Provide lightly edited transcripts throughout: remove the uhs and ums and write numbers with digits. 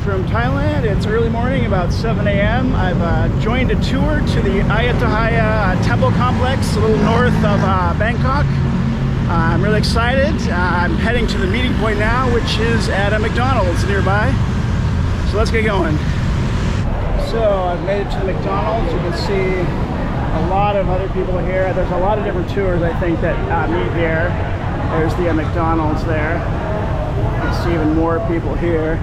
from Thailand. It's early morning, about 7 a.m. I've joined a tour to the Ayutthaya Temple Complex a little north of Bangkok. I'm really excited. I'm heading to the meeting point now, which is at a McDonald's nearby. So let's get going. So I've made it to the McDonald's. You can see a lot of other people here. There's a lot of different tours, I think, that meet here. There's the McDonald's there. You can see even more people here.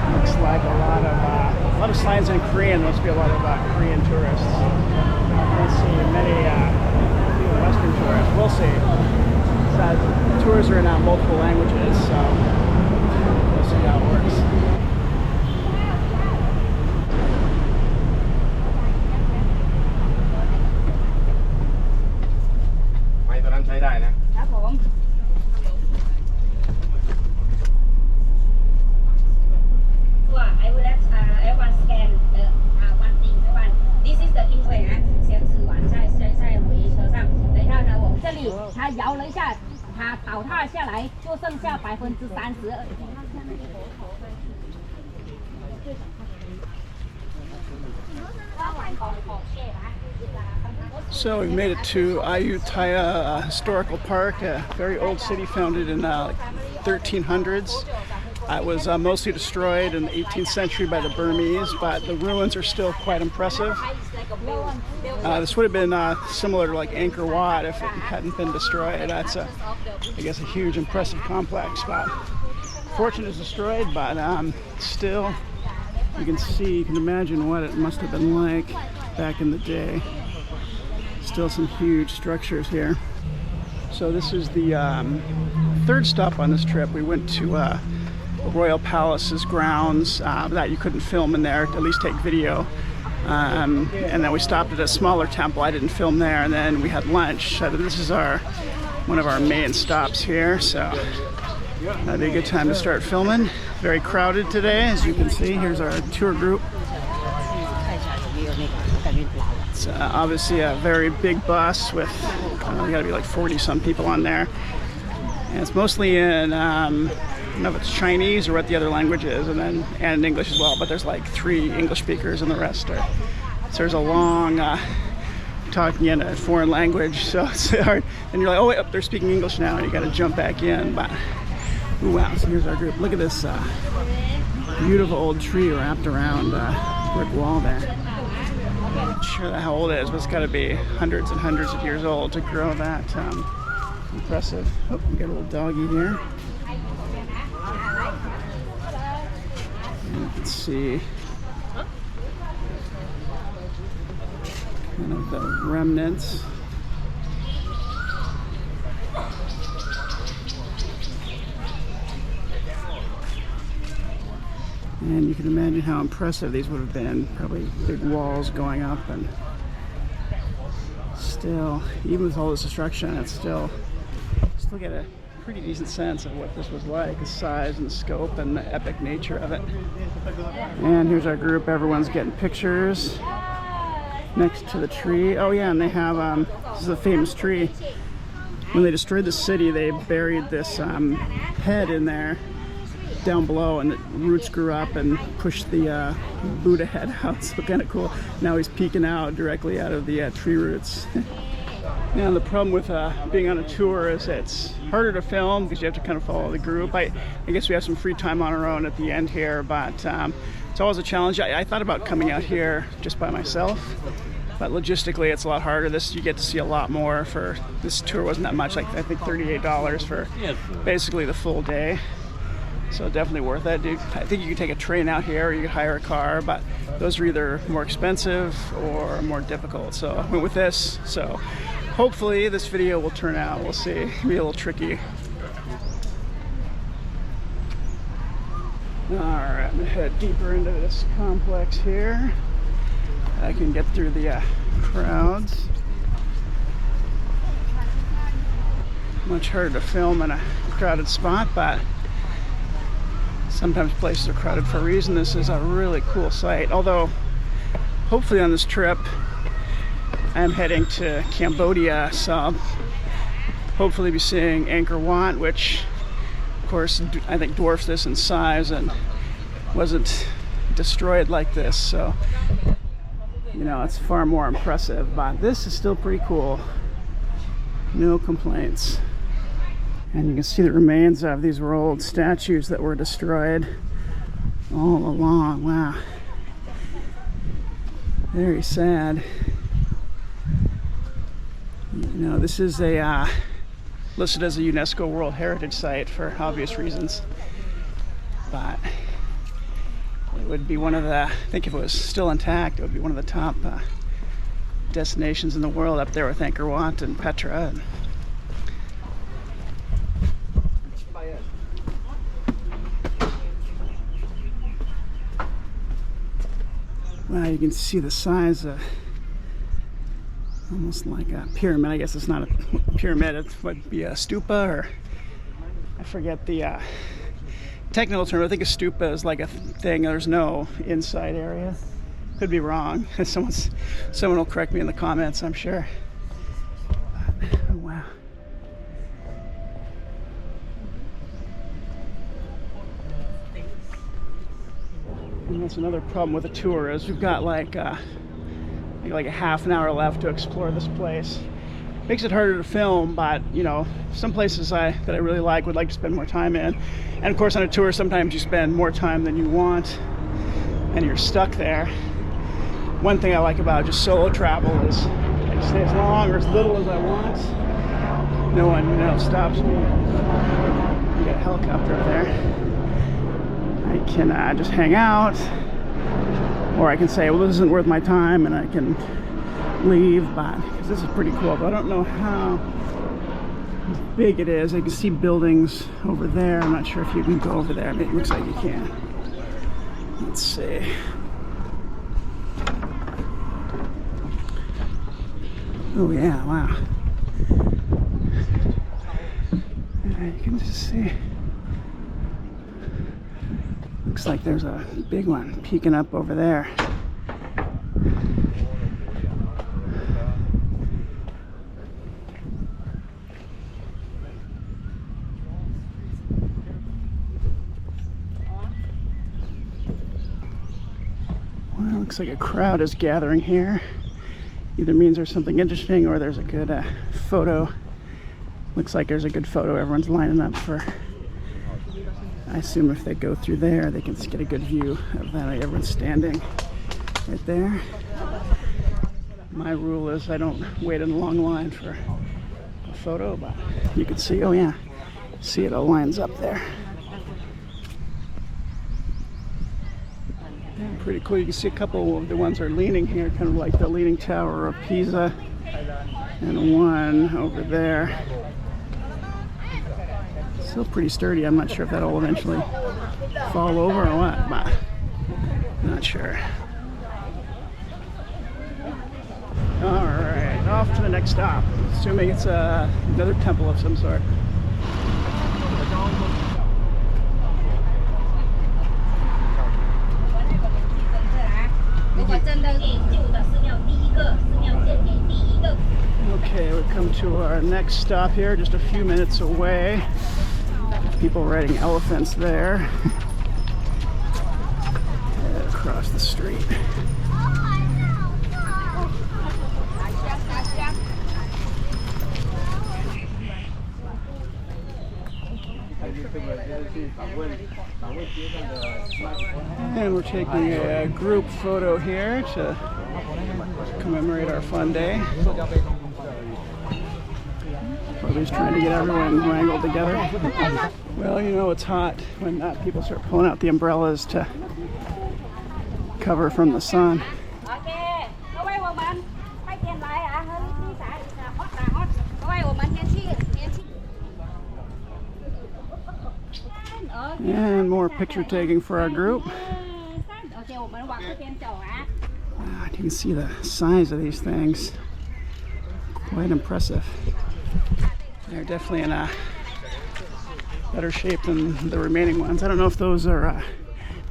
Looks like a lot of signs in Korean. Must be a lot of Korean tourists. Let's see, many Western tourists. We'll see. So, tours are in multiple languages, so we'll see how it works. So we've made it to Ayutthaya Historical Park, a very old city founded in 1300s. It was mostly destroyed in the 18th century by the Burmese, but the ruins are still quite impressive. This would have been similar to like Angkor Wat if it hadn't been destroyed. That's I guess a huge impressive complex, but fortunately it's destroyed, but still you can imagine what it must have been like back in the day. Still some huge structures here. So this is the third stop on this trip. We went to the Royal Palace's grounds that you couldn't film in there, at least take video. And then we stopped at a smaller temple. I didn't film there, and then we had lunch. So this is one of our main stops here. So that'd be a good time to start filming. Very crowded today, as you can see. Here's our tour group. It's obviously a very big bus with gotta be like 40-some people on there. And it's mostly in, I don't know if it's Chinese or what the other language is, and in English as well, but there's like 3 English speakers and the rest are. So there's a long talking in a foreign language, so it's hard. And you're like, oh wait, they're speaking English now, and you gotta jump back in. But ooh, wow, so here's our group. Look at this beautiful old tree wrapped around brick wall there. I'm not sure how old it is, but it's got to be hundreds and hundreds of years old to grow that impressive. Oh, we got a little doggy here. And you can see kind of the remnants. And you can imagine how impressive these would have been. Probably big walls going up, and still, even with all this destruction, it's still get a pretty decent sense of what this was like, the size and the scope and the epic nature of it. And here's our group. Everyone's getting pictures next to the tree. Oh yeah, and they have, this is a famous tree. When they destroyed the city, they buried this head in there down below, and the roots grew up and pushed the Buddha head out. So kind of cool. Now he's peeking out directly out of the tree roots. Now the problem with being on a tour is it's harder to film because you have to kind of follow the group. I guess we have some free time on our own at the end here, but it's always a challenge. I thought about coming out here just by myself, but logistically it's a lot harder. You get to see a lot more. For this tour wasn't that much, like I think $38 for basically the full day. So definitely worth it, dude. I think you could take a train out here, or you could hire a car, but those are either more expensive or more difficult. So I went with this. So hopefully this video will turn out. We'll see. It'll be a little tricky. All right, I'm gonna head deeper into this complex here. I can get through the crowds. Much harder to film in a crowded spot, but sometimes places are crowded for a reason. This is a really cool site. Although, hopefully on this trip, I'm heading to Cambodia, so I'll hopefully be seeing Angkor Wat, which, of course, I think dwarfs this in size, and wasn't destroyed like this, so you know, it's far more impressive. But this is still pretty cool. No complaints. And you can see the remains of these were old statues that were destroyed all along. Wow. Very sad. You know, this is a listed as a UNESCO World Heritage Site for obvious reasons. But it would be one of the, I think if it was still intact, it would be one of the top destinations in the world, up there with Angkor Wat and Petra. Wow, you can see the size of almost like a pyramid. I guess it's not a pyramid, it would be a stupa, or I forget the technical term. I think a stupa is like a thing, there's no inside area. Could be wrong. Someone will correct me in the comments, I'm sure. Oh, wow. And that's another problem with a tour, is we've got like a half an hour left to explore this place. Makes it harder to film, but you know, some places that I really would like to spend more time in. And of course on a tour sometimes you spend more time than you want and you're stuck there. One thing I like about just solo travel is I can stay as long or as little as I want. No one, you know, stops me. You got a helicopter up there. I can just hang out, or I can say, well, this isn't worth my time, and I can leave. But because this is pretty cool, but I don't know how big it is. I can see buildings over there. I'm not sure if you can go over there. It looks like you can. Let's see. Oh yeah, wow. Yeah, you can just see. Looks like there's a big one peeking up over there. Well, it looks like a crowd is gathering here. Either means there's something interesting or there's a good photo. Looks like there's a good photo. Everyone's lining up for, I assume if they go through there, they can get a good view of that. Everyone's standing right there. My rule is I don't wait in a long line for a photo, but you can see, oh yeah, see it all lines up there. Yeah, pretty cool. You can see a couple of the ones are leaning here, kind of like the Leaning Tower of Pisa, and one over there. Still pretty sturdy. I'm not sure if that'll eventually fall over or what, but I'm not sure. All right, off to the next stop. Assuming it's another temple of some sort. Okay, we come to our next stop here, just a few minutes away. People riding elephants there. Head across the street. And we're taking a group photo here to commemorate our fun day. Probably just trying to get everyone wrangled together. Well, you know it's hot when people start pulling out the umbrellas to cover from the sun. And more picture taking for our group. Wow, you can see the size of these things. Quite impressive. They're definitely in a better shape than the remaining ones. I don't know if those are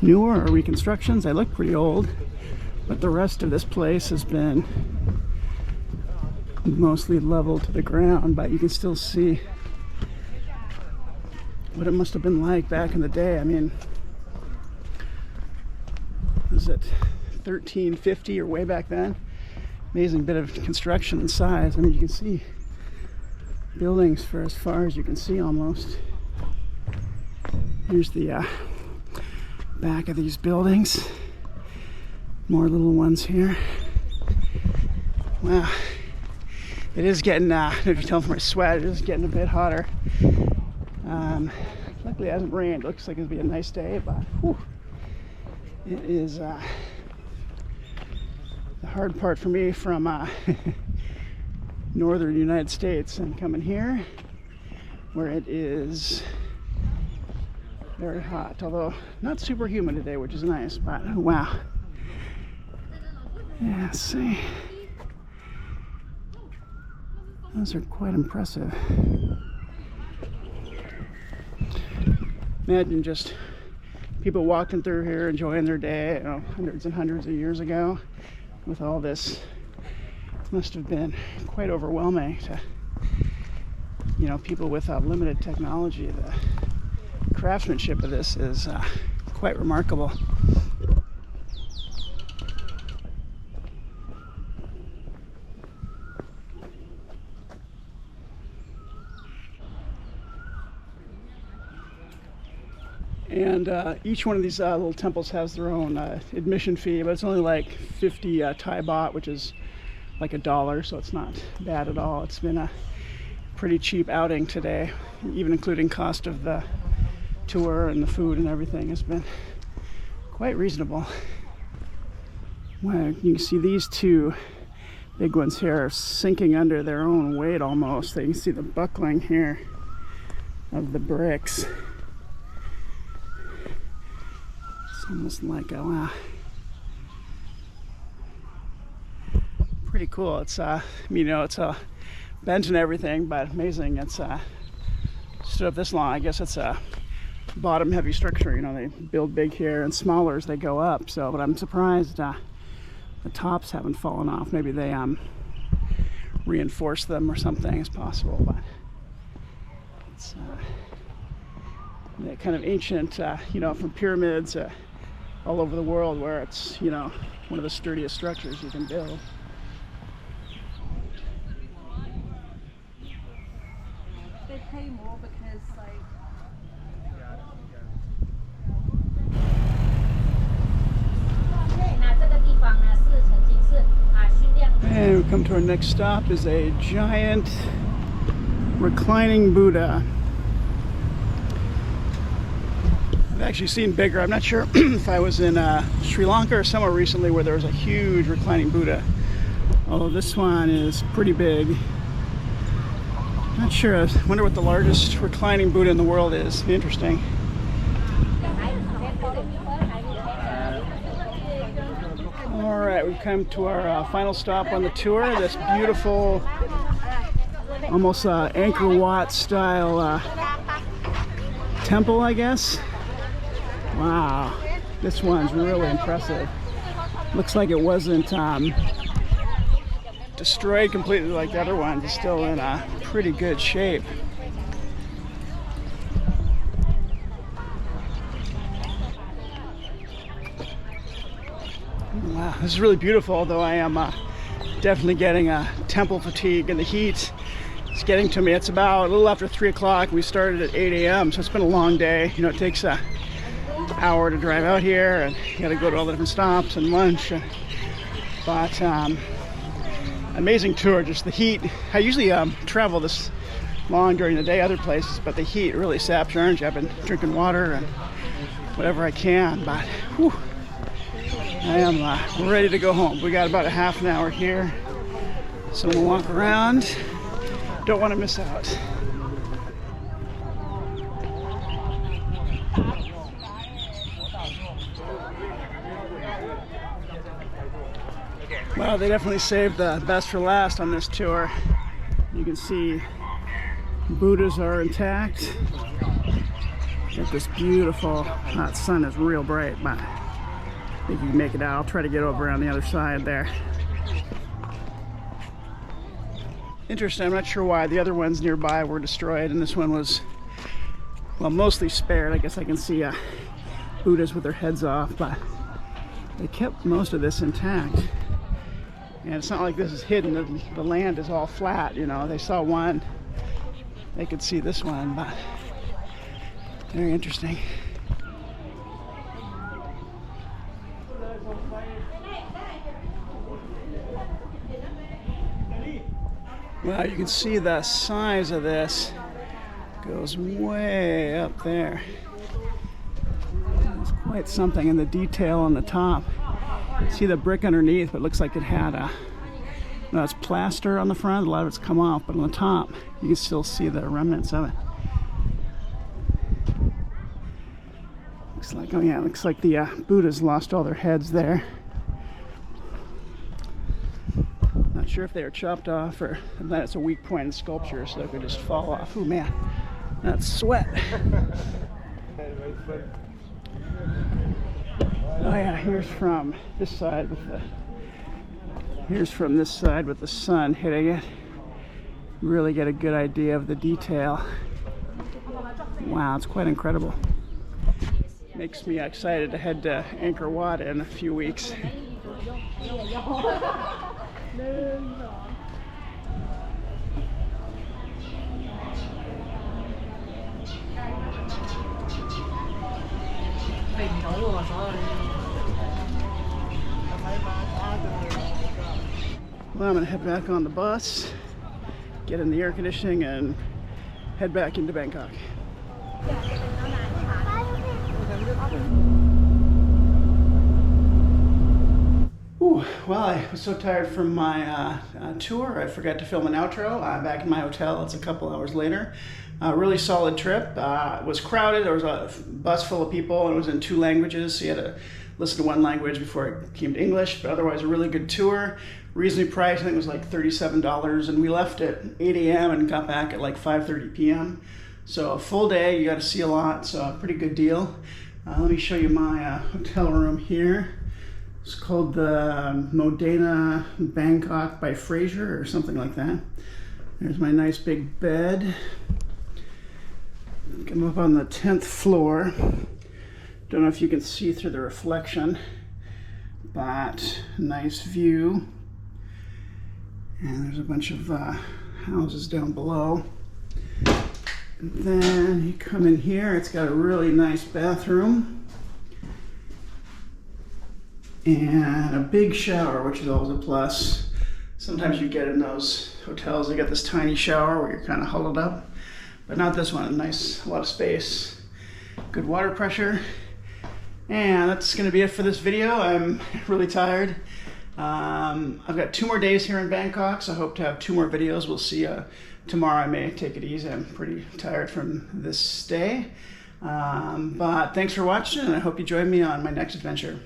newer or reconstructions. They look pretty old, but the rest of this place has been mostly leveled to the ground, but you can still see what it must have been like back in the day. I mean, was it 1350 or way back then? Amazing bit of construction and size. I mean, you can see buildings for as far as you can see almost. Here's the back of these buildings. More little ones here. Wow. It is getting, I don't know if you can tell from my sweat, it is getting a bit hotter. Luckily it hasn't rained. It looks like it'll be a nice day, but whew, it is the hard part for me from northern United States and coming here where it is very hot, although not super humid today, which is nice, but wow. Yeah, let's see. Those are quite impressive. Imagine just people walking through here enjoying their day, you know, hundreds and hundreds of years ago with all this. It must have been quite overwhelming to, you know, people with limited technology. The craftsmanship of this is quite remarkable. And each one of these little temples has their own admission fee, but it's only like 50 Thai baht, which is like $1, so it's not bad at all. It's been a pretty cheap outing today, even including cost of the tour and the food and everything has been quite reasonable. Well, you can see these two big ones here are sinking under their own weight almost. You can see the buckling here of the bricks. Almost like a wow. Pretty cool. It's you know, it's bent and everything, but amazing. It's stood up this long. I guess it's a bottom heavy structure. You know, they build big here and smaller as they go up. So, but I'm surprised the tops haven't fallen off. Maybe they reinforced them or something. It's possible, but it's the kind of ancient, you know, from pyramids all over the world where it's, you know, one of the sturdiest structures you can build. They pay more because, like, and we come to our next stop is a giant reclining Buddha. I've actually seen bigger. I'm not sure if I was in Sri Lanka or somewhere recently where there was a huge reclining Buddha. Although this one is pretty big. Not sure. I wonder what the largest reclining Buddha in the world is. Interesting. All right, we've come to our final stop on the tour. This beautiful, almost Angkor Wat style temple, I guess. Wow, this one's really impressive. Looks like it wasn't destroyed completely like the other ones. It's still in pretty good shape. Wow, this is really beautiful, although I am definitely getting temple fatigue, and the heat is getting to me. It's about a little after 3 o'clock. We started at 8 a.m., so it's been a long day. You know, it takes an hour to drive out here, and you got to go to all the different stops and lunch. But amazing tour, just the heat. I usually travel this long during the day other places, but the heat really saps your energy. I've been drinking water and whatever I can, but whew, I am ready to go home. We got about a half an hour here, so we'll walk around. Don't want to miss out. Well, they definitely saved the best for last on this tour. You can see Buddhas are intact. Got this beautiful, that sun is real bright, but I think you can make it out. I'll try to get over on the other side there. Interesting, I'm not sure why the other ones nearby were destroyed and this one was, well, mostly spared. I guess I can see Buddhas with their heads off, but They kept most of this intact. And it's not like this is hidden. The land is all flat, you know. They saw one. They could see this one, but very interesting. Wow, you can see the size of this goes way up there. It's quite something, and the detail on the top. See the brick underneath, but it looks like it had a, no, it's plaster on the front. A lot of it's come off, but on the top, you can still see the remnants of it. Looks like, oh yeah, it looks like the Buddhas lost all their heads there. Not sure if they were chopped off or that it's a weak point in sculpture, so they could just fall off. Oh man, that's sweat. Oh yeah, here's from this side with the, here's from this side with the sun hitting it. Really get a good idea of the detail. Wow, it's quite incredible. Makes me excited to head to Angkor Wat in a few weeks. Well, I'm gonna head back on the bus, get in the air conditioning, and head back into Bangkok. Ooh, well, I was so tired from my tour, I forgot to film an outro. Back in my hotel, it's a couple hours later. Really solid trip. It was crowded. There was a bus full of people, and it was in 2 languages, so you had to listen to one language before it came to English, but otherwise a really good tour. Reasonably priced. I think it was like $37, and we left at 8 a.m. and got back at like 5:30 p.m. So a full day, you got to see a lot, so a pretty good deal. Let me show you my hotel room here. It's called the Modena Bangkok by Fraser or something like that. There's my nice big bed. I'm up on the 10th floor. Don't know if you can see through the reflection, but nice view. And there's a bunch of houses down below. And then you come in here, it's got a really nice bathroom and a big shower, which is always a plus. Sometimes you get in those hotels, they got this tiny shower where you're kind of huddled up, but not this one. Nice, a lot of space, good water pressure. And that's gonna be it for this video. I'm really tired. I've got 2 more days here in Bangkok, so I hope to have 2 more videos. We'll see. Tomorrow I may take it easy. I'm pretty tired from this stay. But thanks for watching, and I hope you join me on my next adventure.